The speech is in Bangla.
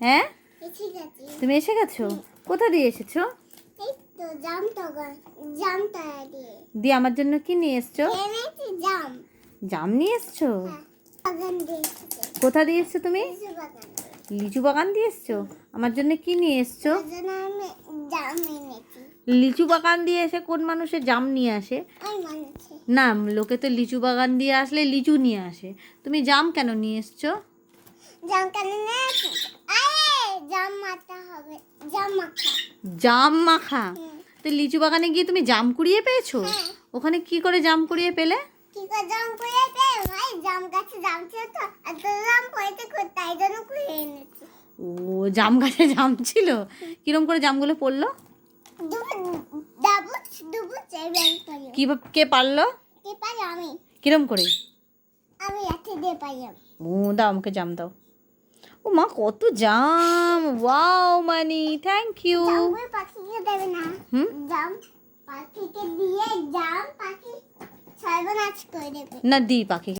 হ্যাঁ, এসে গেছি। তুমি এসে গেছো? কোথা দিয়ে এসেছো? এই তো জামটা দিয়ে দিয়ে আমার জন্য কি নিয়ে এসছো? এনেছি জাম। জাম নিয়ে এসছো? হ্যাঁ, বাগান দিয়ে এসেছে। কোথা দিয়ে এসছো তুমি? লিচু বাগান দিয়ে। লিচু বাগান দিয়ে এসছো? আমার জন্য কি নিয়ে এসছো? তার জন্য আমি জাম এনেছি। লিচু বাগান দিয়ে এসে কোন মানুষের জাম নিয়ে আসে? ওই মানুষে না, লোকে তো লিচু বাগান দিয়ে আসলে লিচু নিয়ে আসে। তুমি জাম কেন নিয়ে এসছো? জাম কেন এনেছি? জাম মাখা হবে, জাম মাখা। জাম মাখা? হুম। তো লিচু বাগানে গিয়ে তুমি জাম কুড়িয়ে পেয়েছো? হ্যাঁ। ওখানে কি করে জাম কুড়িয়ে পেলে? কি করে জাম কুড়িয়েছে? ভাই জাম গাছে জাম ছিল তো, এত জাম পড়েছে তাই জন্য কুড়িয়ে এনেছি। ও, জাম গাছে জাম ছিল? কিরম করে জামগুলো পড়লো? ডুবুচ এইবার পারি। কে পারলো? কে পারি? আমি। কিরম করে? আমি লাঠি দিয়ে পারি। ও, দাও আমাকে জাম দাও। ও মা, কত জাম! ওয়াও মানি, থ্যাংক ইউ। জামগুলো পাখিকে দেবে না। হুম? জাম পাখিকে দিয়ে জাম পাখি সর্বনাশ করে দেবে। না, দিই পাখি।